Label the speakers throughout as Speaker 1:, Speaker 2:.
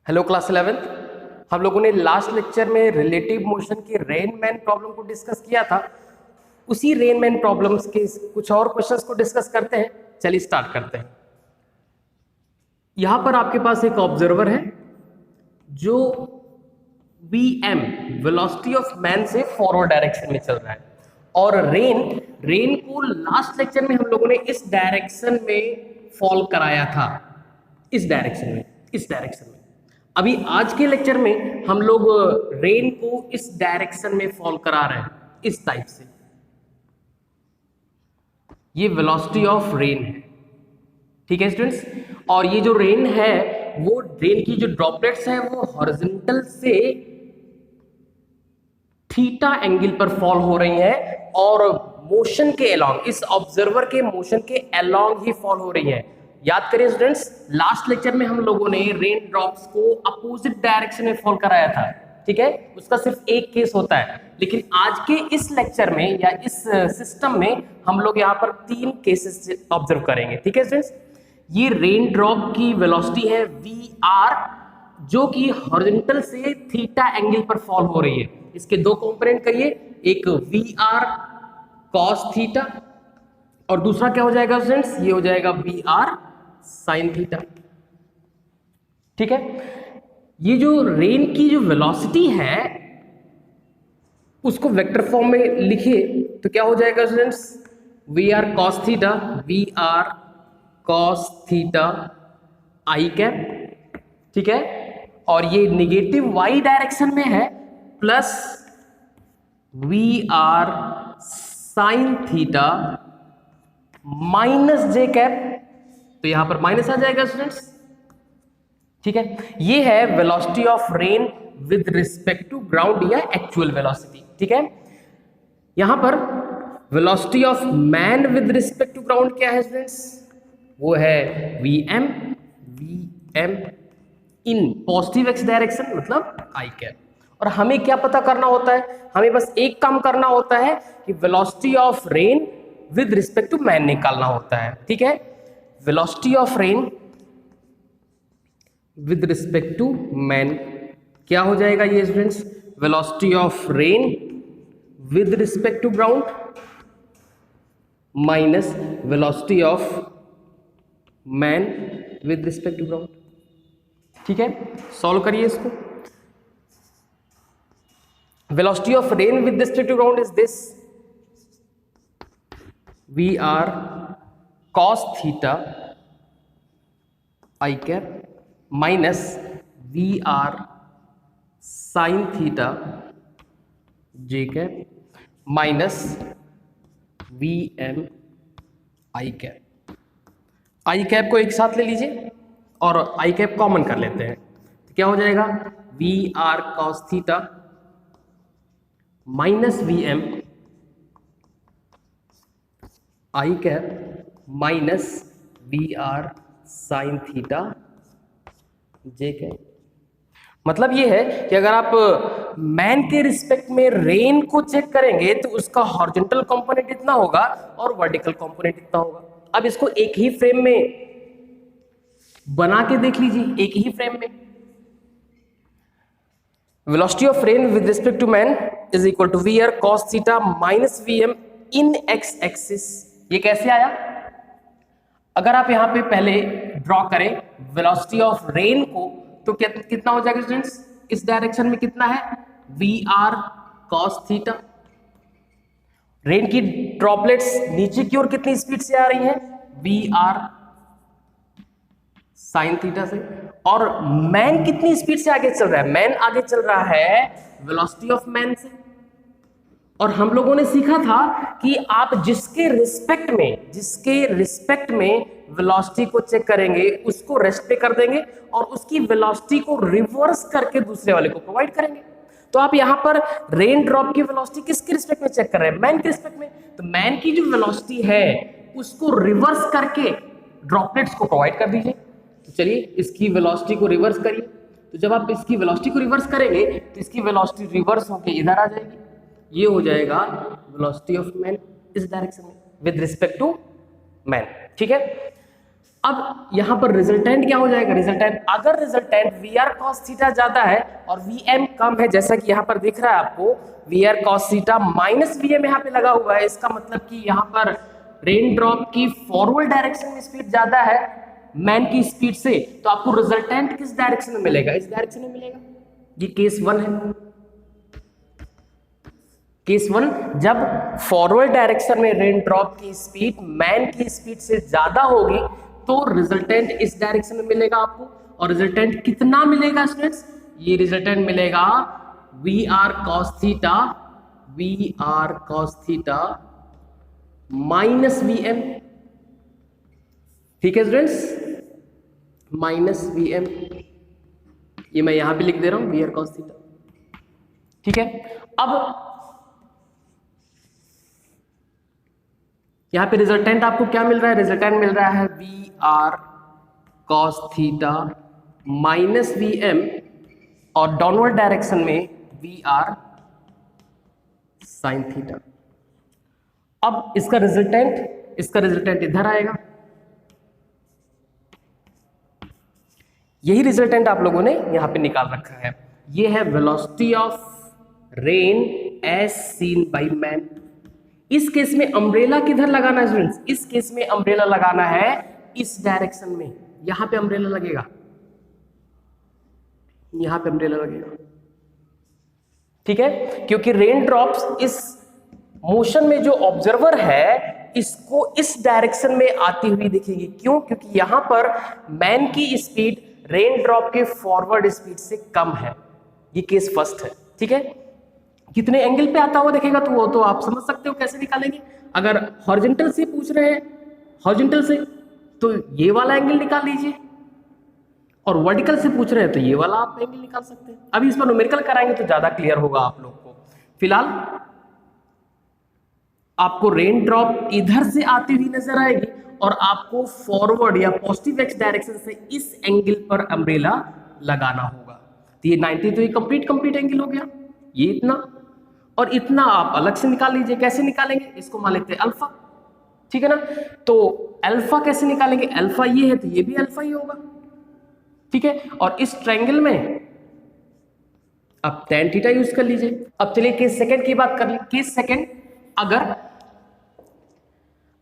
Speaker 1: Hello class 11th। हम लोगों ने लास्ट लेक्चर में रिलेटिव मोशन की रेन मैन प्रॉब्लम को डिस्कस किया था। उसी रेन मैन प्रॉब्लम्स के कुछ और क्वेश्चंस को डिस्कस करते हैं। चलिए स्टार्ट करते हैं। यहां पर आपके पास एक ऑब्जर्वर है जो vm वेलोसिटी ऑफ मैन से फॉरवर्ड डायरेक्शन में चल रहा है, और रेन को लास्ट लेक्चर में हम लोगों ने इस डायरेक्शन में फॉल कराया था, इस डायरेक्शन में। अभी आज के लेक्चर में हम लोग रेन को इस डायरेक्शन में फॉल करा रहे हैं, इस टाइप से। ये वेलोसिटी ऑफ रेन है, ठीक है स्टूडेंट्स। और ये जो रेन है, वो रेन की जो ड्रॉपलेट्स है वो हॉरिजॉन्टल से थीटा एंगल पर फॉल हो रही है, और मोशन के अलोंग, इस ऑब्जर्वर के मोशन के अलोंग ही फॉल हो रही है। याद करिए स्टूडेंट्स, लास्ट लेक्चर में हम लोगों ने रेन ड्रॉप्स को अपोजिट डायरेक्शन में फॉल कराया था, ठीक है। उसका सिर्फ एक केस होता है, लेकिन आज के इस लेक्चर में या इस सिस्टम में हम लोग यहाँ पर 3 केसेस ऑब्जर्व करेंगे, ठीक है स्टूडेंट्स। ये रेन ड्रॉप की वेलोसिटी है VR, जो कि हॉरिजॉन्टल से थीटा एंगल पर फॉल हो रही है। इसके 2 कंपोनेंट करिए, एक VR cos थीटा और दूसरा क्या हो जाएगा स्टूडेंट्स, ये हो जाएगा VR sin थीटा, ठीक है। ये जो रेन की जो वेलोसिटी है उसको वेक्टर फॉर्म में लिखिए तो क्या हो जाएगा students, VR cos theta, VR cos theta i cap, ठीक है। और ये निगेटिव y डायरेक्शन में है, plus VR sin theta minus j cap, तो यहां पर माइनस आ जाएगा स्टूडेंट्स, ठीक है। ये है velocity of rain with respect to ground या एक्चुअल वेलोसिटी, ठीक है। यहां पर velocity of man with respect to ground क्या है स्टूडेंट्स, वो है vm in positive x direction, मतलब आई कैप। और हमें क्या पता करना होता है, हमें बस एक काम करना होता है कि velocity of rain with respect to man निकालना होता है, ठीक है। Velocity of rain with respect to man क्या हो जाएगा ये students, velocity of rain with respect to ground minus velocity of man with respect to ground, ठीक है। सॉल्व करिए इसको। Velocity of rain with respect to ground is this, VR cos theta i cap minus VR sin theta j cap minus VM i cap. I cap को एक साथ ले लीजिए और आई कैप कॉमन कर लेते हैं, तो क्या हो जाएगा, VR cos theta minus VM i cap minus VR sin theta j cap. मतलब ये है कि अगर आप मैन के रिस्पेक्ट में रेन को चेक करेंगे तो उसका हॉरिजॉन्टल कंपोनेंट इतना होगा और वर्टिकल कंपोनेंट इतना होगा। अब इसको एक ही फ्रेम में बना के देख लीजिए, एक ही फ्रेम में। Velocity of rain with respect to man is equal to VR cos theta minus VM in x axis. ये कैसे आया, अगर आप यहां पे पहले ड्रॉ करें वेलोसिटी ऑफ रेन को, तो कितना हो जाएगा स्टूडेंट्स, इस डायरेक्शन में कितना है, VR cos थीटा। रेन की ड्रॉपलेट्स नीचे की ओर कितनी स्पीड से आ रही हैं, VR sin थीटा से। और मैन कितनी स्पीड से आगे चल रहा है, मैन आगे चल रहा है वेलोसिटी ऑफ मैन से। और हम लोगों ने सीखा था कि आप जिसके रिस्पेक्ट में वेलोसिटी को चेक करेंगे उसको रेस्ट पे कर देंगे और उसकी वेलोसिटी को रिवर्स करके दूसरे वाले को प्रोवाइड करेंगे। तो आप यहां पर रेन ड्रॉप की वेलोसिटी किसके रिस्पेक्ट में चेक कर रहे हैं, मैन के रिस्पेक्ट में। तो मैन की जो वेलोसिटी है उसको रिवर्स करके ड्रॉपलेट्स को प्रोवाइड कर दीजिए। तो चलिए इसकी वेलोसिटी को रिवर्स करिए, तो जब आप इसकी वेलोसिटी को रिवर्स करेंगे तो इसकी वेलोसिटी रिवर्स होकर इधर आ जाएगी, ये हो जाएगा वेलोसिटी ऑफ मैन इस डायरेक्शन में विद रिस्पेक्ट टू मैन, ठीक है। अब यहां पर रिजल्टेंट क्या हो जाएगा, रिजल्टेंट अगर resultant we are cos theta ज्यादा है और वी एम कम है, जैसा कि यहां पर दिख रहा है आपको V are cos theta minus V M यहां पे लगा हुआ है, इसका मतलब कि यहां पर रेन ड्रॉप की फॉरवर्ड डायरेक्शन में स्पीड ज्यादा है मैन की स्पीड से, तो आपको रिजल्टेंट किस डायरेक्शन में मिलेगा, इस डायरेक्शन में मिलेगा। ये केस 1 है। केस 1, जब फॉरवर्ड डायरेक्शन में रेन ड्रॉप की स्पीड मैन की स्पीड से ज्यादा होगी तो रिजल्टेंट इस डायरेक्शन में मिलेगा आपको। और रिजल्टेंट कितना मिलेगा स्टूडेंट्स, ये रिजल्टेंट मिलेगा V are cos theta, V are cos theta minus V M. ठीक है स्टूडेंट्स, माइनस वी एम, ये मैं यहां पे लिख दे रहा हूं वी आर कॉस थीटा। ठीक है, अब यहां पे रिजल्टेंट आपको क्या मिल रहा है, रिजल्टेंट मिल रहा है V are cos theta minus V M और डाउनवर्ड डायरेक्शन में वी आर साइन थीटा। अब इसका रिजल्टेंट इधर आएगा, यही रिजल्टेंट आप लोगों ने यहां पे निकाल रखा है। ये है velocity of rain as seen by man. इस केस में अम्ब्रेला किधर लगाना है स्टूडेंट्स, इस केस में अम्ब्रेला लगाना है इस डायरेक्शन में, यहां पे अम्ब्रेला लगेगा, यहां पे अम्ब्रेला लगेगा। ठीक है, क्योंकि रेन ड्रॉप्स इस मोशन में जो ऑब्जर्वर है इसको इस डायरेक्शन में आती हुई दिखेगी। क्यों, क्योंकि यहां पर मैन की स्पीड रेन ड्रॉप के फॉरवर्ड स्पीड से कम है। ये केस फर्स्ट है। ठीक है, कितने एंगल पे आता हुआ देखेगा तो वो तो आप समझ सकते हो कैसे निकालेंगे। अगर हॉरिजॉन्टल से पूछ रहे हैं, हॉरिजॉन्टल से, तो ये वाला एंगल निकाल लीजिए, और वर्टिकल से पूछ रहे हैं तो ये वाला आप एंगल निकाल सकते हैं। अभी इस पर न्यूमेरिकल कराएंगे तो ज्यादा क्लियर होगा आप लोग को। फिलहाल आपको रेन ड्रॉप इधर से आती हुई नजर आएगी और आपको फॉरवर्ड या पॉजिटिव एक्स डायरेक्शन से इस एंगल पर अम्ब्रेला लगाना होगा। तो ये 90 तो ये कंप्लीट एंगल हो गया, ये इतना और इतना आप अलग से निकाल लीजिए। कैसे निकालेंगे, इसको मान लेते हैं अल्फा। ठीक है ना, तो अल्फा कैसे निकालेंगे, अल्फा ये है तो ये भी अल्फा ही होगा। ठीक है, और इस ट्रायंगल में अब tan थीटा यूज कर लीजिए। अब चलिए केस सेकंड की बात कर ली। केस सेकंड,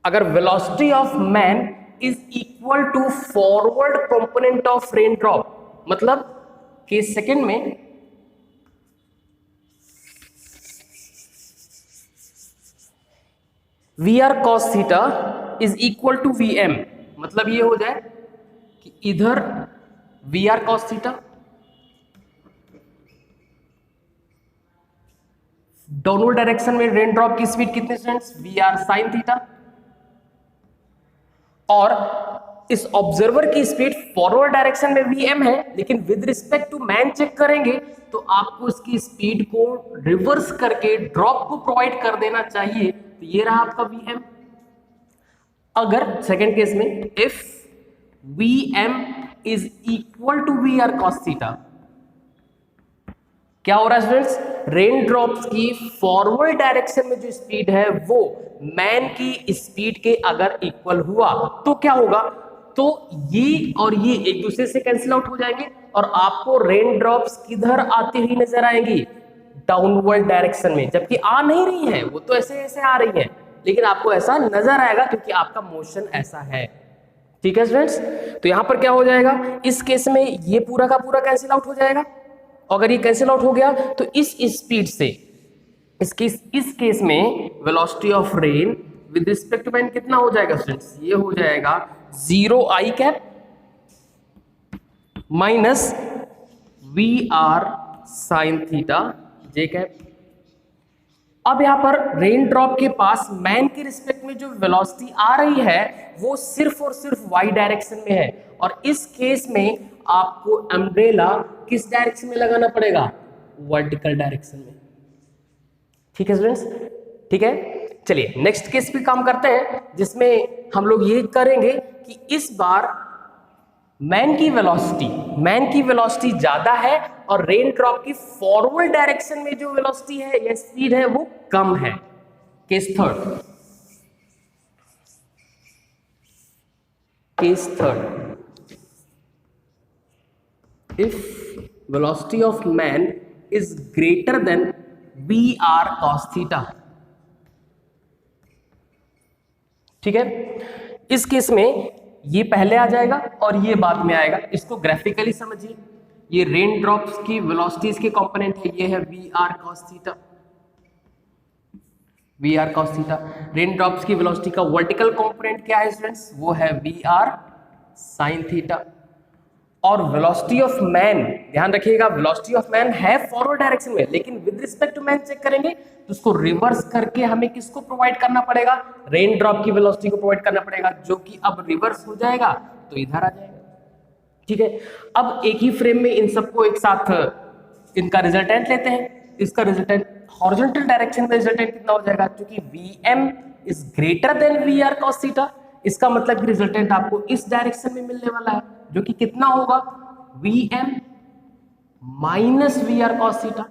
Speaker 1: अगर velocity of man is equal to forward component of rain drop, मतलब केस सेकंड में V are cos theta is equal to V M, मतलब ये हो जाए कि इधर V are cos theta, downward direction में रेन ड्रॉप की स्पीड कितनी students, V are sine theta, और इस ऑब्जर्वर की स्पीड फॉरवर्ड डायरेक्शन में वी एम है, लेकिन with respect to man check करेंगे तो आपको इसकी स्पीड को रिवर्स करके ड्रॉप को प्रोवाइड कर देना चाहिए। तो ये रहा आपका वी एम। अगर सेकेंड केस में if V M is equal to V are cos theta, क्या हो रहा है स्टूडेंट्स, रेन ड्रॉप्स की फॉरवर्ड डायरेक्शन में जो स्पीड है वो मैन की स्पीड के अगर इक्वल हुआ तो क्या होगा, तो ये और ये एक दूसरे से कैंसिल आउट हो जाएंगे और आपको रेन ड्रॉप्स किधर आती हुई नजर आएंगी, डाउनवर्ड डायरेक्शन में। जबकि आ नहीं रही है, वो तो ऐसे ऐसे आ रही है, लेकिन आपको ऐसा नजर आएगा क्योंकि आपका मोशन ऐसा है। ठीक है स्टूडेंट्स, तो यहां पर क्या हो जाएगा, इस केस में ये पूरा का पूरा कैंसिल आउट हो जाएगा। अगर ये कैंसिल आउट हो गया तो इस स्पीड से इस केस में velocity of rain with respect to man कितना हो जाएगा स्टूडेंट्स, ये हो जाएगा 0 i cap minus we are sine theta j cap. अब यहां पर रेन ड्रॉप के पास मैन के रिस्पेक्ट में जो वेलोसिटी आ रही है वो सिर्फ और सिर्फ वाई डायरेक्शन में है, और इस केस में आपको अम्ब्रेला किस डायरेक्शन में लगाना पड़ेगा, वर्टिकल डायरेक्शन में। ठीक है स्टूडेंट्स, ठीक है। चलिए नेक्स्ट केस पे काम करते हैं, जिसमें हम लोग ये करेंगे कि इस बार मैन की वेलोसिटी ज्यादा है और रेन ड्रॉप की फॉरवर्ड डायरेक्शन में जो वेलोसिटी है या स्पीड है वो कम है। Case case third, if velocity of man is greater than VR cos theta. ठीक है, इस केस में ये पहले आ जाएगा और ये बाद में आएगा। इसको ग्राफिकली समझिए, ये रेन ड्रॉप्स की वेलोसिटीज के कंपोनेंट है, ये है VR cos theta, VR cos theta. Rain drops की वेलोसिटी का वर्टिकल कंपोनेंट क्या है स्टूडेंट्स, वो है VR sin थीटा। और वेलोसिटी ऑफ मैन, ध्यान रखिएगा, वेलोसिटी ऑफ मैन है फॉरवर्ड डायरेक्शन में, लेकिन with respect to man check करेंगे तो उसको रिवर्स करके हमें किसको प्रोवाइड करना पड़ेगा, रेन ड्रॉप की वेलोसिटी को प्रोवाइड करना पड़ेगा, जो कि अब रिवर्स हो जाएगा तो इधर आ जाएगा। ठीक है, अब एक ही फ्रेम में इन सबको एक साथ इनका रिजल्टेंट लेते हैं। इसका रिजल्टेंट हॉरिजॉन्टल डायरेक्शन में रिजल्टेंट कितना हो जाएगा, क्योंकि VM is greater than VR cos theta, इसका मतलब कि रिजल्टेंट आपको इस डायरेक्शन में मिलने वाला है, जो कि कितना होगा, VM minus VR cos theta.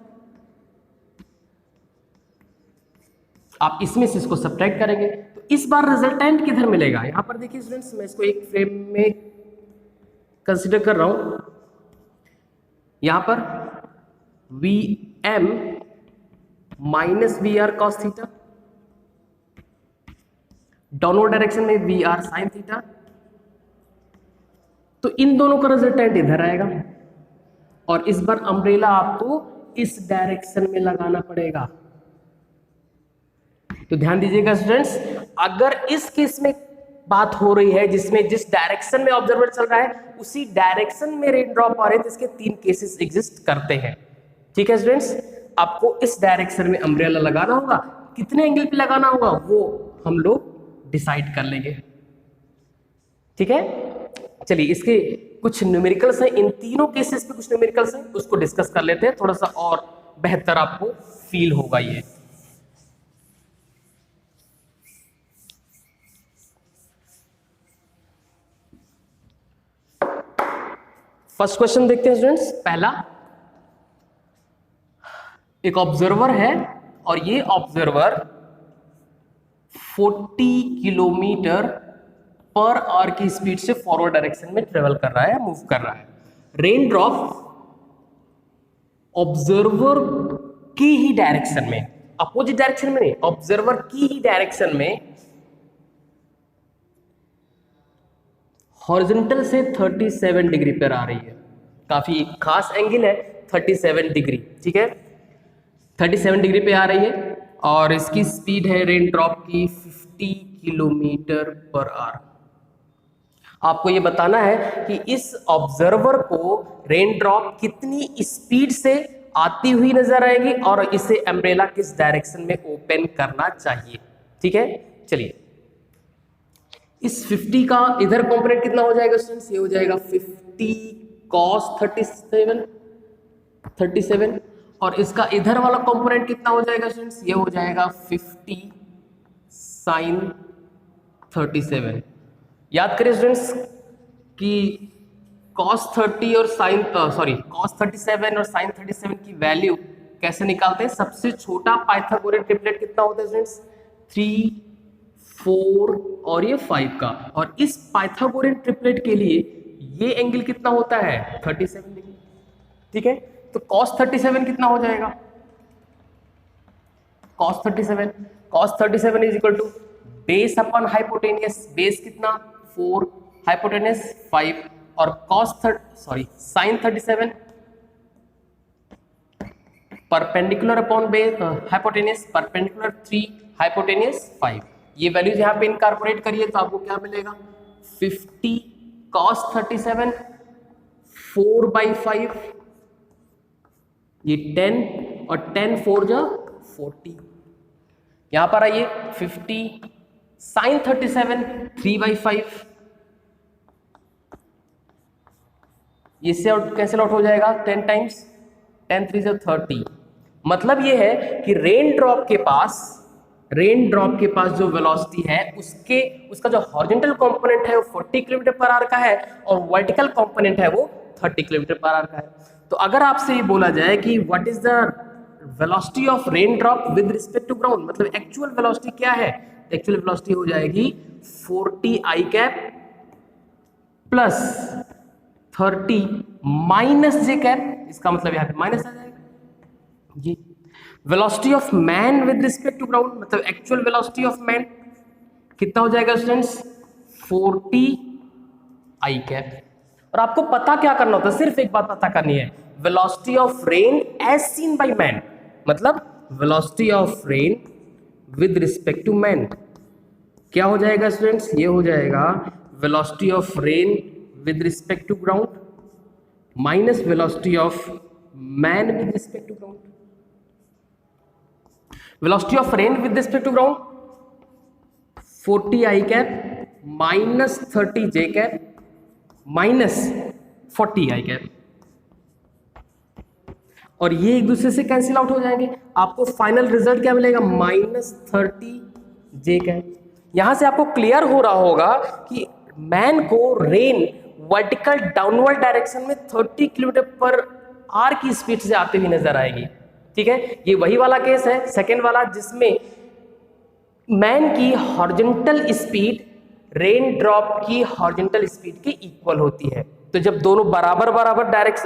Speaker 1: आप इसमें से इसको सब्ट्रैक्ट करेंगे तो इस बार रिजल्टेंट किधर मिलेगा, यहां पर देखिए स्टूडेंट्स, मैं इसको एक फ्रेम में कंसीडर कर रहा हूं। यहां पर VM minus VR cos theta, downward direction में VR sin थीटा, तो इन दोनों का रिजल्टेंट इधर आएगा और इस बार अम्ब्रेला आपको इस डायरेक्शन में लगाना पड़ेगा। तो ध्यान दीजिएगा स्टूडेंट्स, अगर इस केस में बात हो रही है जिसमें जिस डायरेक्शन में ऑब्जर्वर चल रहा है उसी डायरेक्शन में रेन ड्रॉप आ रहे हैं, तो इसके 3 केसेस एग्जिस्ट करते हैं। ठीक है स्टूडेंट्स, आपको इस डायरेक्शन में अम्ब्रेला लगाना होगा, कितने एंगल पे लगाना होगा वो हम लोग डिसाइड कर लेंगे। ठीक है, चलिए इसके कुछ न्यूमेरिकल्स हैं, इन तीनों केसेस पे कुछ न्यूमेरिकल्स हैं, उसको डिस्कस कर लेते हैं, थोड़ा सा और बेहतर आपको फील होगा ये। फर्स्ट क्वेश्चन देखते हैं स्टूडेंट्स। पहला, एक ऑब्जर्वर है और ये ऑब्जर्वर 40 किलोमीटर पर आवर की स्पीड से फॉरवर्ड डायरेक्शन में ट्रेवल कर रहा है, मूव कर रहा है। रेन ड्रॉप ऑब्जर्वर की ही डायरेक्शन में, अपोजिट डायरेक्शन में नहीं, ऑब्जर्वर की ही डायरेक्शन में हॉरिजॉन्टल से 37 डिग्री पर आ रही है। काफी खास एंगल है 37 डिग्री। ठीक है, 37 डिग्री पे आ रही है और इसकी स्पीड है रेन ड्रॉप की 50 किलोमीटर पर आवर। आपको ये बताना है कि इस ऑब्जर्वर को रेन ड्रॉप कितनी स्पीड से आती हुई नजर आएगी और इसे अम्ब्रेला किस डायरेक्शन में ओपन करना चाहिए। ठीक है, चलिए इस 50 का इधर कंपोनेंट कितना हो जाएगा स्टूडेंट्स, ये हो जाएगा 50 cos 37 और इसका इधर वाला कंपोनेंट कितना हो जाएगा स्टूडेंट्स, ये हो जाएगा 50 sin 37। याद करिए स्टूडेंट्स कि cos 30 और cos 37 और sin 37 की वैल्यू कैसे निकालते हैं। सबसे छोटा पाइथागोरियन ट्रिपलेट कितना होता है स्टूडेंट्स, 3, 4 और ये 5 का, और इस पाइथागोरियन ट्रिपलेट के लिए ये एंगल कितना होता है, 37 डिग्री। ठीक है, तो cos 37 कितना हो जाएगा, cos 37 is equal to base upon hypotenuse, base कितना 4, हाइपोटेनियस 5 और sin 37 perpendicular upon base hypotenuse, perpendicular 3, hypotenuse 5। ये वैल्यूज यहाँ पे इनकॉर्पोरेट करिए तो आपको क्या मिलेगा, 50 cos 37 4/5, ये 10 और 10 4 जा 40। यहां पर आइए 50 sin 37 3/5, इससे कैंसिल आउट हो जाएगा 10 टाइम्स 10 3 जा 30। मतलब ये है कि रेन ड्रॉप के पास जो वेलोसिटी है उसका जो हॉरिजॉन्टल कंपोनेंट है वो 40 किलोमीटर पर आवर का है और वर्टिकल कंपोनेंट है वो 30 किलोमीटर पर आवर का है। तो अगर आपसे ये बोला जाए कि what is the velocity of rain drop with respect to ground, मतलब एक्चुअल वेलोसिटी क्या है, एक्चुअल वेलोसिटी हो जाएगी 40 i cap plus 30 minus j cap, इसका मतलब यहाँ पे माइनस आ जाएगा जी। Velocity of man with respect to ground, मतलब एक्चुअल वेलोसिटी ऑफ मैन कितना हो जाएगा स्टूडेंट्स, 40 आई कैप। और आपको पता क्या करना होता है, सिर्फ एक बात पता करनी है, velocity of rain as seen by man, मतलब velocity of rain with respect to man क्या हो जाएगा स्टूडेंट्स, ये हो जाएगा velocity of rain with respect to ground minus velocity of man with respect to ground. Velocity of rain with respect to ground 40 i cap minus 30 j cap minus 40 i cap, और ये एक दूसरे से cancel out हो जाएंगे। आपको final result क्या मिलेगा, माइनस 30 जे कैप। यहां से आपको क्लियर हो रहा होगा कि मैन को रेन वर्टिकल डाउनवर्ड डायरेक्शन में 30 किलोमीटर पर आवर की स्पीड से आते हुए नजर आएगी। ठीक है, ये वही वाला केस है सेकेंड वाला, जिसमें मैन की हॉरिजॉन्टल स्पीड रेन ड्रॉप की हॉरिजॉन्टल स्पीड के इक्वल होती है। तो जब दोनों बराबर बराबर डायरेक्ट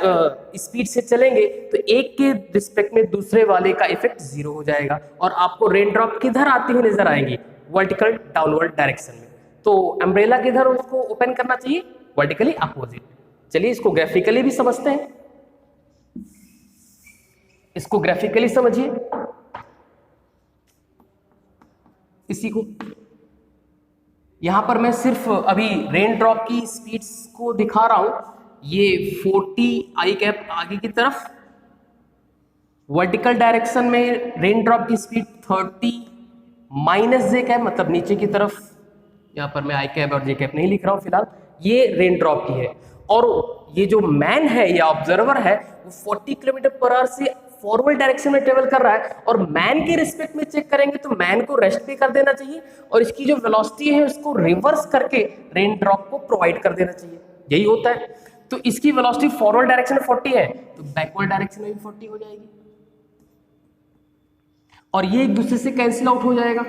Speaker 1: स्पीड से चलेंगे तो एक के रिस्पेक्ट में दूसरे वाले का इफेक्ट जीरो हो जाएगा, और आपको रेन ड्रॉप किधर आती हुई नजर आएंगी, वर्टिकल डाउनवर्ड डायरेक्शन में। तो अम्ब्रेला किधर उसको ओपन करना चाहिए, वर्टिकली अपोजिट। चलिए इसको ग्राफिकली भी समझते हैं, इसको ग्राफिकली समझिए। इसी को यहां पर मैं सिर्फ अभी रेन ड्रॉप की स्पीड्स को दिखा रहा हूं। ये 40 आई कैप आगे की तरफ, वर्टिकल डायरेक्शन में रेन ड्रॉप की स्पीड 30 माइनस जे कैप, मतलब नीचे की तरफ। यहां पर मैं आई कैप और जे कैप नहीं लिख रहा हूं फिलहाल, ये रेन ड्रॉप की है। और ये जो मैन है या ऑब्जर्वर है वो 40 किलोमीटर पर आवर से फॉरवर्ड डायरेक्शन में ट्रेवल कर रहा है, और मैन के रिस्पेक्ट में चेक करेंगे तो मैन को रेस्ट भी कर देना चाहिए, और इसकी जो वेलोसिटी है उसको रिवर्स करके रेन ड्रॉप को प्रोवाइड कर देना चाहिए। यही होता है। तो इसकी वेलोसिटी फॉरवर्ड डायरेक्शन में 40 है तो बैकवर्ड डायरेक्शन में भी 40 हो जाएगी, और ये एक दूसरे से कैंसिल आउट हो जाएगा।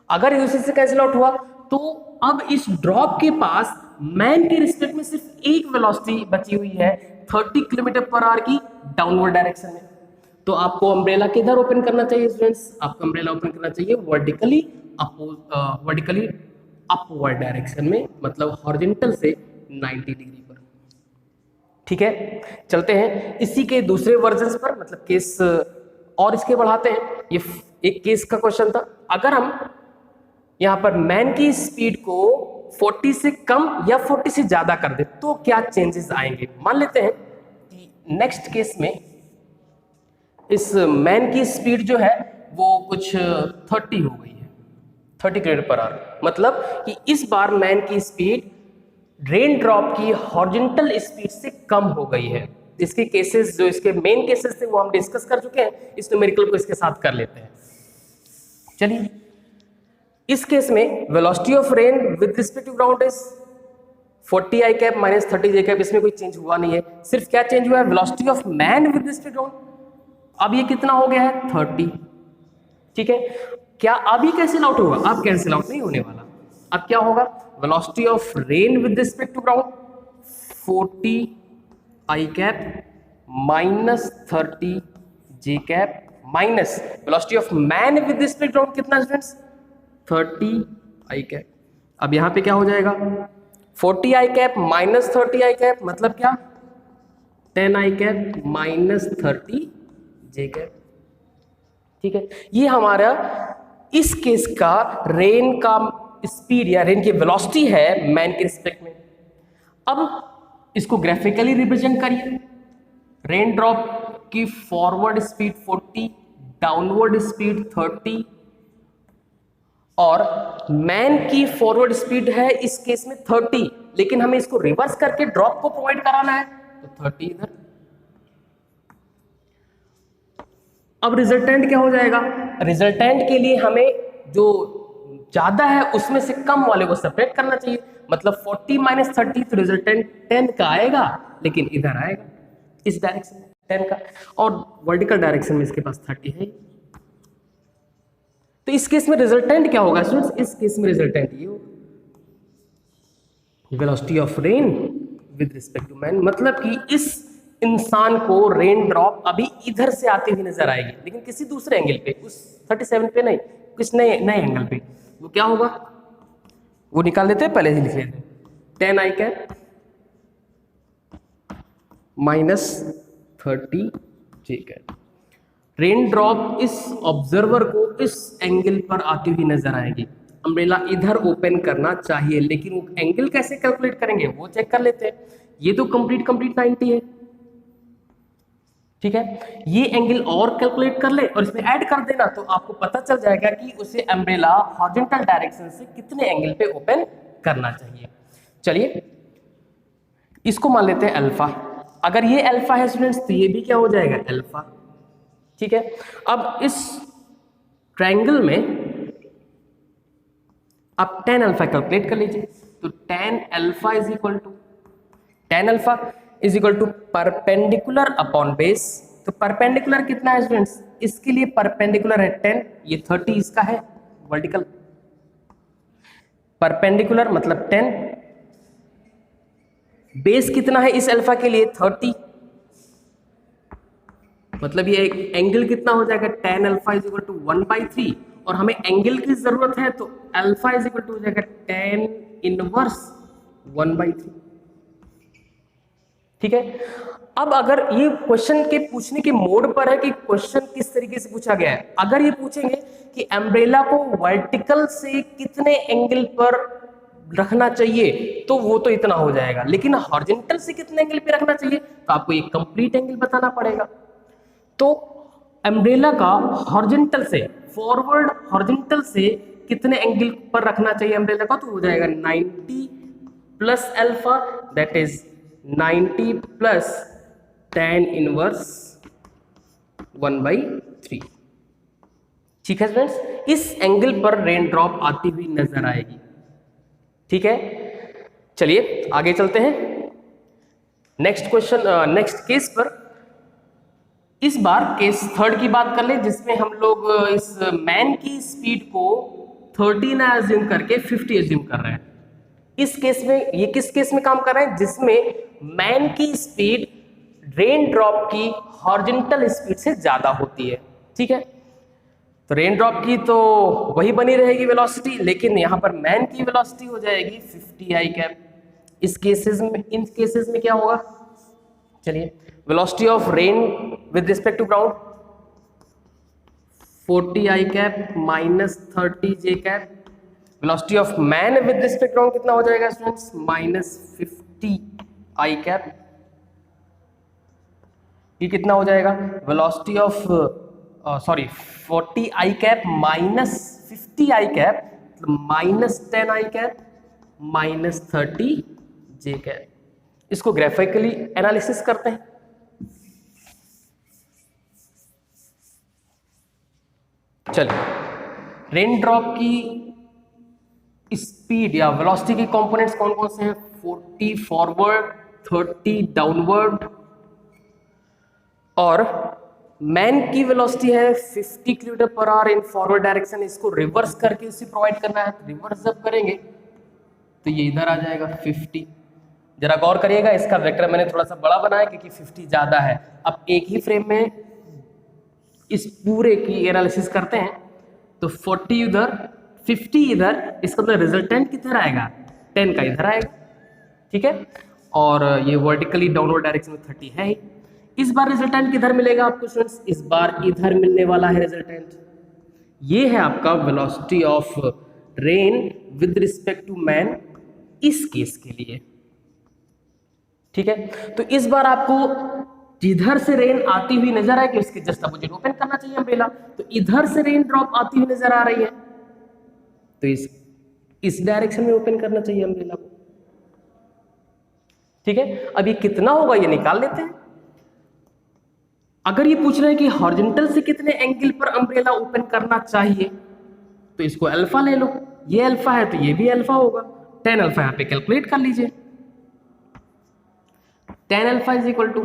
Speaker 1: अगर एक दूसरे से कैंसिल आउट हुआ तो अब इस ड्रॉप के पास मैन के रिस्पेक्ट में सिर्फ एक वेलोसिटी बची हुई है 30 किलोमीटर पर आवर की डाउनवर्ड डायरेक्शन में। तो आपको अम्ब्रेला किधर ओपन करना चाहिए स्टूडेंट्स, आपको अम्ब्रेला ओपन करना चाहिए वर्टिकली अपवर्ड डायरेक्शन में, मतलब हॉरिजॉन्टल से 90 डिग्री पर। ठीक है, चलते हैं इसी के दूसरे वर्जन्स पर, मतलब केस और इसके बढ़ाते हैं। ये एक केस का क्वेश्चन था। अगर हम यहां पर मैन की स्पीड को 40 से कम या 40 से ज्यादा कर दे तो क्या चेंजेस आएंगे। मान लेते हैं कि नेक्स्ट केस में इस मैन की स्पीड जो है वो कुछ 30 हो गई है, 30 किलोमीटर पर आवर, मतलब कि इस बार मैन की स्पीड रेन ड्रॉप की हॉरिजॉन्टल स्पीड से कम हो गई है। इसके केसेस जो इसके मेन केसेस थे वो हम डिस्कस कर चुके हैं, इस न्यूमेरिकल को इसके साथ कर लेते हैं। चलिए, इस केस में velocity of rain with respect to ground is 40 i cap minus 30 j cap, इसमें कोई चेंज हुआ नहीं है। सिर्फ क्या चेंज हुआ है, velocity of man with respect to ground, अब ये कितना हो गया है 30। ठीक है, क्या अब ये कैंसिल आउट होगा, अब कैंसिल आउट नहीं होने वाला। अब क्या होगा, velocity of rain with respect to ground 40 i cap minus 30 j cap minus velocity of man with respect to ground कितना स्टूडेंट्स, 30 आई कैप। अब यहां पे क्या हो जाएगा, 40 i cap minus 30 i cap, मतलब क्या 10 i cap minus 30 j cap. ठीक है, ये हमारा इस केस का रेन का स्पीड या रेन की वेलोसिटी है मैन के रिस्पेक्ट में। अब इसको ग्राफिकली रिप्रेजेंट करिए। रेन ड्रॉप की फॉरवर्ड स्पीड 40, डाउनवर्ड स्पीड 30, और मैन की फॉरवर्ड स्पीड है इस केस में 30, लेकिन हमें इसको रिवर्स करके ड्रॉप को प्रोवाइड कराना है तो 30 इधर। अब रिजल्टेंट क्या हो जाएगा, रिजल्टेंट के लिए हमें जो ज्यादा है उसमें से कम वाले को सेपरेट करना चाहिए, मतलब 40 माइनस 30 तो रिजल्टेंट 10 का आएगा, लेकिन इधर आएगा इस डायरेक्शन में 10 का, और वर्टिकल डायरेक्शन में इसके पास 30 है। तो इस केस में रिजल्टेंट क्या होगा स्टूडेंट्स, इस केस में रिजल्टेंट ये होगा, velocity of rain with respect to man, मतलब कि इस इंसान को रेन ड्रॉप अभी इधर से आती हुई नजर आएगी, लेकिन किसी दूसरे एंगल पे, उस 37 पे नहीं, किस नए नए एंगल पे। वो क्या होगा, वो निकाल देते हैं, पहले ही लिख लेते हैं। 10 i cap minus 30 j cap. Rain drop इस ऑब्जर्वर को इस एंगल पर आती हुई नजर आएगी। अम्ब्रेला इधर ओपन करना चाहिए, लेकिन वो एंगल कैसे कैलकुलेट करेंगे वो चेक कर लेते हैं। ये तो कंप्लीट 90 है, ठीक है। ये एंगल और कैलकुलेट कर ले और इसमें ऐड कर देना, तो आपको पता चल जाएगा कि उसे अम्ब्रेला हॉरिजॉन्टल डायरेक्शन से कितने एंगल पे ओपन करना चाहिए। चलिए इसको मान लेते हैं अल्फा। अगर ये अल्फा है स्टूडेंट्स, तो ये भी क्या हो जाएगा, अल्फा, ठीक है। अब इस ट्रायंगल में आप tan अल्फा कैलकुलेट कर लीजिए, तो tan alpha is equal to perpendicular upon base. तो परपेंडिकुलर कितना है स्टूडेंट्स, इसके लिए परपेंडिकुलर है 10, ये 30 इसका है वर्टिकल। परपेंडिकुलर मतलब 10, बेस कितना है इस अल्फा के लिए 30, मतलब ये एक एंगल कितना हो जाएगा, tan alpha is equal to 1/3, और हमें एंगल की जरूरत है, तो अल्फा इज इक्वल टू हो जाएगा tan इनवर्स 1/3, ठीक है। अब अगर ये क्वेश्चन के पूछने के मोड पर है कि क्वेश्चन किस तरीके से पूछा गया है। अगर ये पूछेंगे कि अम्ब्रेला को वर्टिकल से कितने एंगल पर रखना चाहिए, तो वो तो इतना हो जाएगा, लेकिन हॉरिजॉन्टल से कितने एंगल पे रखना चाहिए, तो आपको एक कंप्लीट एंगल बताना पड़ेगा। तो अम्ब्रेला का हॉरिजॉन्टल से, फॉरवर्ड हॉरिजॉन्टल से कितने एंगल पर रखना चाहिए अम्ब्रेला का, तो हो जाएगा 90 plus alpha, that is 90 plus tan inverse 1/3, ठीक है स्टूडेंट्स। इस एंगल पर रेन ड्रॉप आती हुई नजर आएगी, ठीक है। चलिए आगे चलते हैं नेक्स्ट क्वेश्चन, नेक्स्ट केस पर। इस बार केस थर्ड की बात कर ले, जिसमें हम लोग इस मैन की स्पीड को 30 ना एज्यूम करके 50 एज्यूम कर रहे हैं। इस केस में, ये किस केस में काम कर रहे हैं, जिसमें मैन की स्पीड रेन ड्रॉप की हॉरिजॉन्टल स्पीड से ज्यादा होती है, ठीक है। तो रेन ड्रॉप की तो वही बनी रहेगी वेलोसिटी, लेकिन यहां पर मैन की वेलोसिटी हो जाएगी 50 आई कैप। इस केसेस में, इन केसेस में क्या होगा, चलिए velocity of rain with respect to ground 40 i cap minus 30 j cap. Velocity of man with respect to ground कितना हो जाएगा स्टूडेंट्स, माइनस 50 आई कैप। ये कितना हो जाएगा, velocity of 40 i cap minus 50 I cap, minus 10 i cap minus 30 j cap. इसको graphically analysis करते हैं। चलिए रेन ड्रॉप की स्पीड या वेलोसिटी के कंपोनेंट्स कौन कौन से हैं, 40 फॉरवर्ड, 30 डाउनवर्ड, और मैन की वेलोसिटी है 50 kilometre per hour in forward direction. इसको रिवर्स करके इसे प्रोवाइड करना है, तो रिवर्स जब करेंगे तो ये इधर आ जाएगा 50। जरा गौर करिएगा, इसका वेक्टर मैंने थोड़ा सा बड़ा बनाया क्योंकि 50 ज्यादा है। अब एक ही फ्रेम में इस पूरे की एनालिसिस करते हैं, तो 40 उधर 50 इधर, इसका मतलब रिजल्टेंट किधर आएगा, 10 का इधर आएगा, ठीक है। और ये वर्टिकली डाउनवर्ड डायरेक्शन में 30 है ही। इस बार रिजल्टेंट किधर मिलेगा आपको स्टूडेंट्स, इस बार इधर मिलने वाला है रिजल्टेंट। ये है आपका velocity of rain with respect to man इस केस के लिए, ठीक है। तो इस बार आपको जिधर से रेन आती हुई नजर आए कि उसके जस्ट अपोजिट ओपन करना चाहिए अम्ब्रेला। तो इधर से रेन ड्रॉप आती हुई नजर आ रही है, तो इस डायरेक्शन में ओपन करना चाहिए अम्ब्रेला को, ठीक है। अब ये कितना होगा ये निकाल लेते हैं। अगर ये पूछ रहे हैं कि हॉरिजॉन्टल से कितने एंगल पर अम्ब्रेला ओपन करना चाहिए, तो इसको अल्फा ले लो, ये अल्फा है तो ये भी अल्फा होगा। tan अल्फा यहां पे कैलकुलेट कर लीजिए, tan alpha is equal to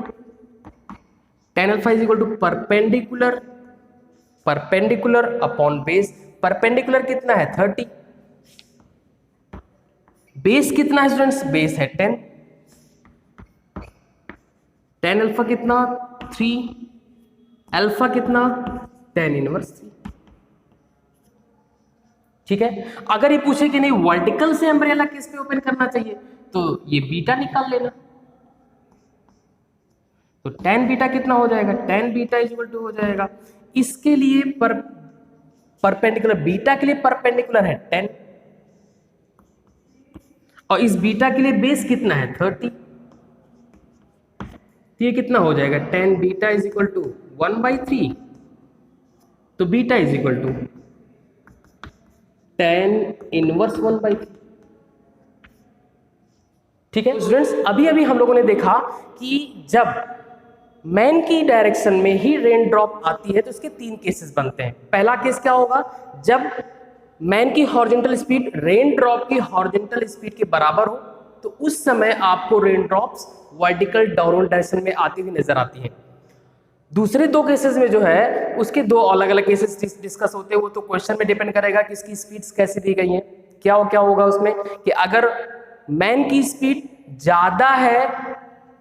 Speaker 1: perpendicular upon base. Perpendicular कितना है 30, बेस कितना है स्टूडेंट्स? बेस है 10, tan अल्फा कितना? 3, अल्फा कितना? tan inverse 3। ठीक है, अगर ये पूछे कि नहीं वर्टिकल से अम्ब्रेला किस पे ओपन करना चाहिए, तो ये बीटा निकाल लेना। तो tan बीटा कितना हो जाएगा? tan beta is equal to हो जाएगा, इसके लिए परपेंडिकुलर, बीटा के लिए परपेंडिकुलर है 10, और इस बीटा के लिए बेस कितना है? 30। तो ये कितना हो जाएगा? tan beta is equal to 1/3, तो beta is equal to tan inverse 1/3। ठीक है स्टूडेंट्स, अभी अभी हम लोगों ने देखा कि जब मैन की डायरेक्शन में ही रेन ड्रॉप आती है तो इसके 3 केसेस बनते हैं। पहला केस क्या होगा? जब मैन की हॉरिजॉन्टल स्पीड रेन ड्रॉप की हॉरिजॉन्टल स्पीड के बराबर हो, तो उस समय आपको rain drops vertical downward direction में आती हुई नजर आती हैं। दूसरे 2 केसेस में जो है उसके 2 अलग अलग केसेस डिस्कस होते हैं, वो तो क्वेश्चन में डिपेंड करेगा कि इसकी स्पीड्स कैसी दी गई हैं। क्या होगा उसमें कि अगर मैन की स्पीड ज्यादा है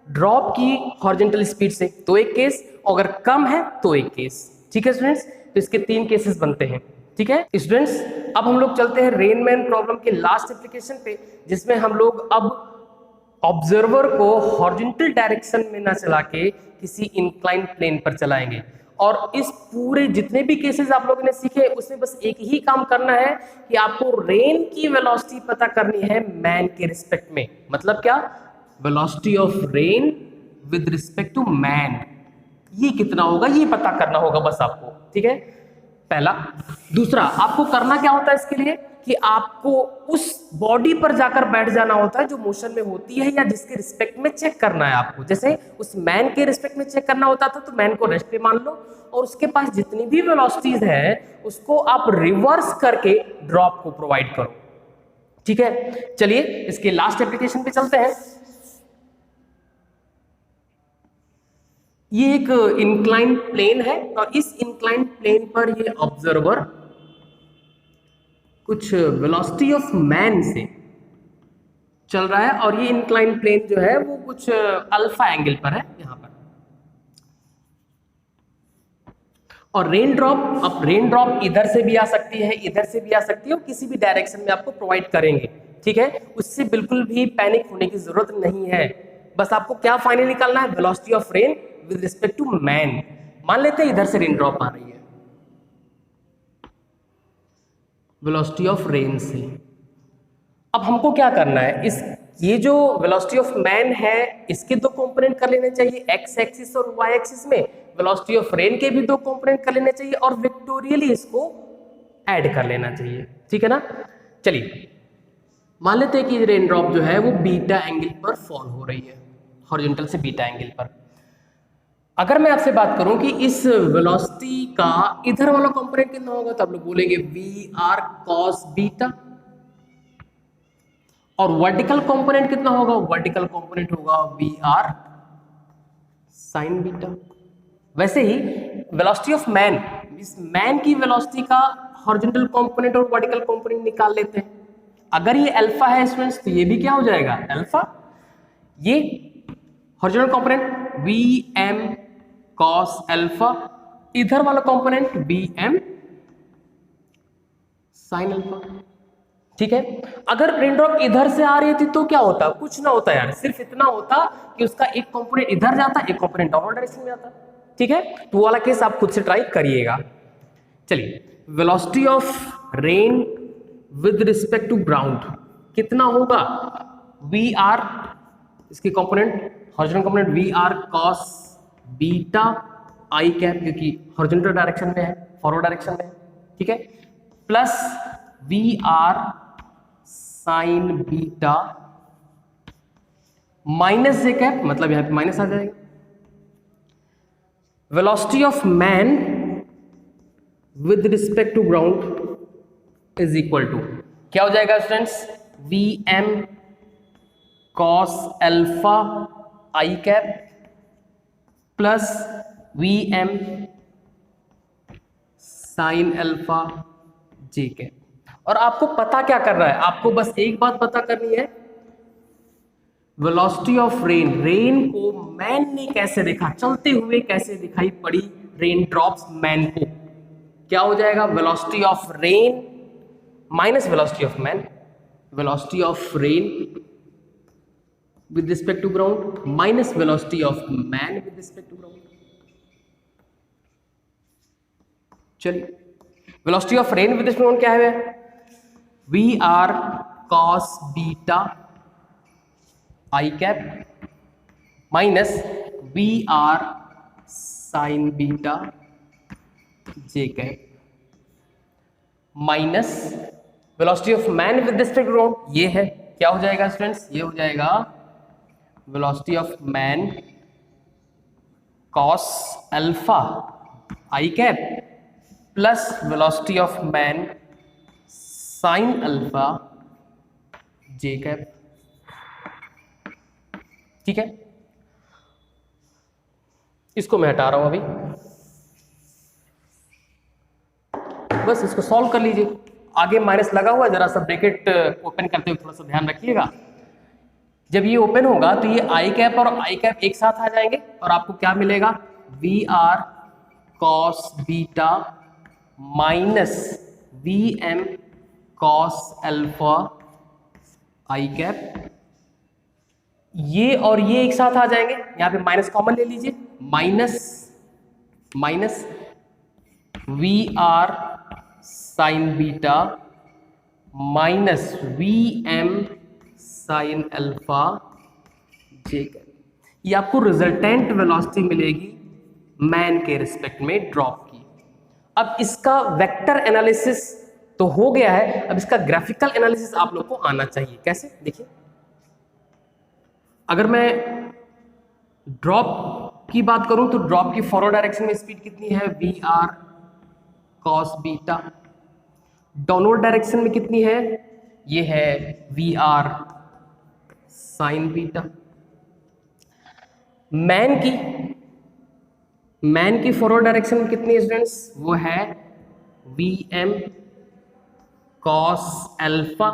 Speaker 1: ड्रॉप की हॉरिजॉन्टल स्पीड से तो एक केस, और अगर कम है तो एक केस। ठीक है स्टूडेंट्स, तो इसके 3 केसेस बनते हैं। ठीक है स्टूडेंट्स, अब हम लोग चलते हैं रेनमैन प्रॉब्लम के लास्ट एप्लीकेशन पे, जिसमें हम लोग अब ऑब्जर्वर को हॉरिजॉन्टल डायरेक्शन में ना चला के किसी इंक्लाइन प्लेन पर चलाएंगे। और इस पूरे जितने भी केसेस आप लोगों ने सीखे उसमें बस एक ही काम करना है कि आपको रेन की वेलोसिटी पता करनी है मैन के रिस्पेक्ट में। मतलब क्या? Velocity of rain with respect to man, ये कितना होगा ये पता करना होगा बस आपको। ठीक है, पहला। दूसरा, आपको करना क्या होता है इसके लिए कि आपको उस बॉडी पर जाकर बैठ जाना होता है जो मोशन में होती है या जिसके रिस्पेक्ट में चेक करना है आपको। जैसे उस मैन के रिस्पेक्ट में चेक करना होता था तो मैन को रेस्ट पे मान लो, और उसके पास जितनी भी वेलोसिटीज है उसको आप रिवर्स करके ड्रॉप को प्रोवाइड करो। ठीक है, चलिए इसके लास्ट एप्लीकेशन पे चलते हैं। ये एक इंक्लाइन प्लेन है और इस इंक्लाइन प्लेन पर ये ऑब्जर्वर कुछ वेलोसिटी ऑफ मैन से चल रहा है, और ये इंक्लाइन प्लेन जो है वो कुछ अल्फा एंगल पर है यहां पर। और रेन ड्रॉप, अब रेन ड्रॉप इधर से भी आ सकती है, इधर से भी आ सकती है, और किसी भी डायरेक्शन में आपको प्रोवाइड करेंगे। ठीक है, उससे बिल्कुल भी पैनिक होने की जरूरत नहीं है। बस आपको क्या फाइनल निकालना है? Velocity of rain with respect to man. मान लेते हैं इधर से रेन ड्रॉप आ रही है, वेलोसिटी ऑफ रेन से। अब हमको क्या करना है? ये जो वेलोसिटी ऑफ मैन है इसके 2 कंपोनेंट कर लेने चाहिए, एक्स एक्सिस और वाई एक्सिस में। वेलोसिटी ऑफ रेन के भी 2 कंपोनेंट कर लेने चाहिए और वेक्टोरियली इसको ऐड कर लेना चाहिए। ठीक है ना? चलिए मान लेते हैं कि रेन ड्रॉप जो है वो बीटा एंगल पर फॉल हो रही है, हॉरिजॉन्टल से बीटा एंगल पर। अगर मैं आपसे बात करूं कि इस वेलोसिटी का इधर वाला कंपोनेंट कितना होगा, तो आप लोग बोलेंगे वी आर कॉस बीटा, और वर्टिकल कंपोनेंट कितना होगा? वर्टिकल कंपोनेंट होगा वी आर साइन बीटा। वैसे ही वेलोसिटी ऑफ मैन, इस मैन की वेलोसिटी का हॉरिजॉन्टल कंपोनेंट और वर्टिकल कंपोनेंट निकाल लेते हैं। अगर ये अल्फा है स्टूडेंट्स तो ये भी क्या हो जाएगा? अल्फा। ये horizontal component V M cos alpha, इधर वाला component V M sine alpha. ठीक है, अगर रेन ड्रॉप इधर से आ रही थी तो क्या होता? कुछ ना होता यार, सिर्फ इतना होता कि उसका एक कंपोनेंट इधर जाता, एक कंपोनेंट डाउनवर्ड डायरेक्शन में जाता। ठीक है, तो वो वाला केस आप खुद से ट्राई करिएगा। चलिए, velocity of rain with respect to ground कितना होगा? वी आर, इसके component horizontal component v are cos beta i cap, क्योंकि हॉरिजॉन्टल डायरेक्शन में है, फॉरवर्ड डायरेक्शन में है। ठीक है, plus we are sine beta minus j cap, मतलब यहां पे माइनस आ जाएगा। Velocity of man with respect to ground is equal to क्या हो जाएगा students? V M cos alpha i cap plus V M sine alpha j cap. और आपको पता क्या करना है, आपको बस एक बात पता करनी है, वेलोसिटी ऑफ रेन, रेन को मैन ने कैसे देखा, चलते हुए कैसे दिखाई पड़ी रेन ड्रॉप्स मैन को, क्या हो जाएगा, velocity of rain minus velocity of man, velocity of rain with respect to ground minus velocity of man with respect to ground। चलिए velocity of rain with respect to ground क्या है, v r cos beta I cap minus v r sin beta j cap minus velocity of man with respect to ground, ये है, क्या हो जाएगा students, ये हो जाएगा velocity of man cos alpha i cap plus velocity of man sine alpha j cap. ठीक है, इसको मैं हटा रहा हूं अभी, बस इसको सॉल्व कर लीजिए। आगे माइनस लगा हुआ है, जरा सा ब्रैकेट ओपन करते हुए थोड़ा सा ध्यान रखिएगा। जब ये ओपन होगा तो ये आई कैप और आई कैप एक साथ आ जाएंगे और आपको क्या मिलेगा, V are cos beta minus V M cos alpha i cap, ये और ये एक साथ आ जाएंगे, यहां पे माइनस कॉमन ले लीजिए, minus minus we are sine beta minus V M sine alpha j cap, ये आपको रिजल्टेंट वेलोसिटी मिलेगी मैन के रिस्पेक्ट में ड्रॉप की। अब इसका वेक्टर एनालिसिस तो हो गया है, अब इसका ग्राफिकल एनालिसिस आप लोग को आना चाहिए। कैसे, देखिए, अगर मैं ड्रॉप की बात करूं तो ड्रॉप की फॉरवर्ड डायरेक्शन में स्पीड कितनी है, V are cos beta, downward direction में कितनी है, ये है V are sine beta. Man की फॉरवर्ड डायरेक्शन में कितनी है स्टूडेंट्स, वो है वी एम कॉस अल्फा,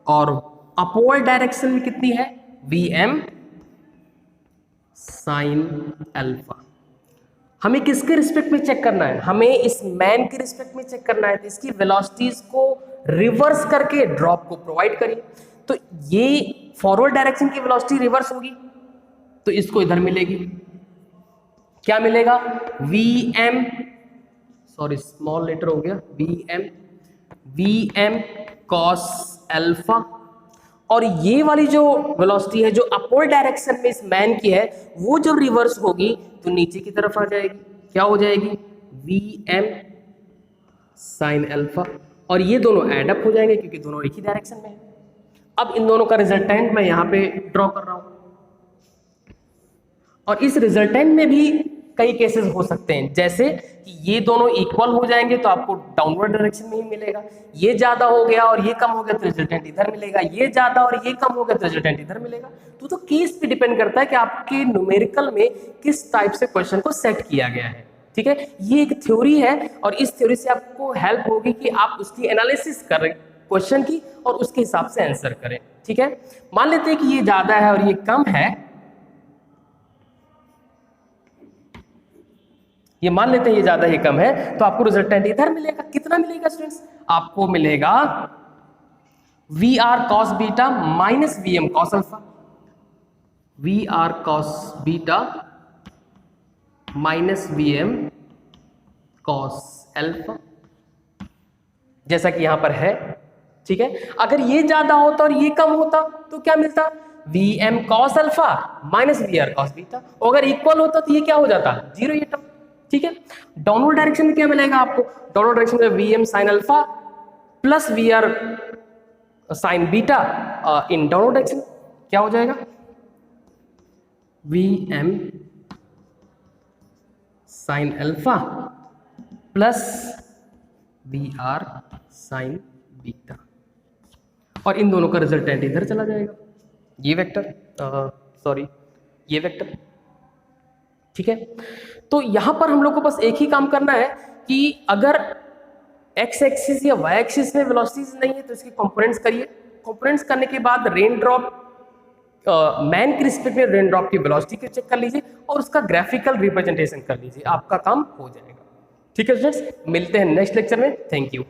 Speaker 1: और अपवर्ड डायरेक्शन में कितनी है, वी एम साइन अल्फा। हमें किसके रिस्पेक्ट में चेक करना है, हमें इस मैन के रिस्पेक्ट में चेक करना है, तो इसकी वेलोसिटीज को रिवर्स करके ड्रॉप को प्रोवाइड करिए। तो ये फॉरवर्ड डायरेक्शन की वेलोसिटी रिवर्स होगी तो इसको इधर मिलेगी, क्या मिलेगा, V M, sorry small letter हो गया, वी एम कॉस अल्फा, और ये वाली जो वेलोसिटी है जो अपवर्ड डायरेक्शन में इस मैन की है, वो जब रिवर्स होगी तो नीचे की तरफ आ जाएगी, क्या हो जाएगी, वी एम साइन अल्फा, और ये दोनों एड अप हो जाएंगे क्योंकि दोनों एक ही डायरेक्शन में है। अब इन दोनों का रिजल्टेंट मैं यहां पे ड्रॉ कर रहा हूं, और इस रिजल्टेंट में भी कई केसेस हो सकते हैं, जैसे कि ये दोनों इक्वल हो जाएंगे तो आपको डाउनवर्ड डायरेक्शन में ही मिलेगा, ये ज्यादा हो गया और ये कम हो गया तो रिजल्टेंट इधर मिलेगा, ये ज्यादा और ये कम हो गया तो रिजल्टेंट इधर मिलेगा। तो केस पे डिपेंड करता है कि आपके न्यूमेरिकल में किस टाइप से क्वेश्चन को सेट किया गया है। ठीक है, ये एक थ्योरी है और इस थ्योरी से आपको हेल्प होगी कि आप उसकी एनालिसिस करें क्वेश्चन की और उसके हिसाब से आंसर करें। ठीक है, मान लेते हैं कि ये ज्यादा है और ये कम है, ये मान लेते हैं ये ज्यादा ही कम है, तो आपको रिजल्टेंट इधर मिलेगा, कितना मिलेगा स्टूडेंट्स, आपको मिलेगा V are cos beta minus V M cos alpha, V are cos beta minus V M cos alpha, जैसा कि यहां पर है। ठीक है, अगर ये ज्यादा होता और ये कम होता तो क्या मिलता, V M cos alpha minus we are cos beta, अगर इक्वल होता तो ये क्या हो जाता, जीरो, ये टर्म। ठीक है, डाउनवर्ड डायरेक्शन में क्या मिलेगा आपको, डाउनवर्ड डायरेक्शन में V M sine alpha plus we are sine beta in downward direction, क्या हो जाएगा, V M sine alpha plus we are sine beta, और इन दोनों का रिजल्टेंट इधर चला जाएगा, ये वेक्टर, सॉरी ये वेक्टर। ठीक है, तो यहां पर हम लोग को बस एक ही काम करना है कि अगर एक्स एक्सिस या वाई एक्सिस में वेलोसिटीज नहीं है तो इसके कंपोनेंट्स करिए। कंपोनेंट्स करने के बाद रेन ड्रॉप मैन के रिस्पेक्ट में रेन ड्रॉप की वेलोसिटी को चेक कर लीजिए और उसका ग्राफिकल रिप्रेजेंटेशन कर लीजिए, आपका काम हो जाएगा। ठीक है स्टूडेंट्स, मिलते हैं नेक्स्ट लेक्चर में। Thank you.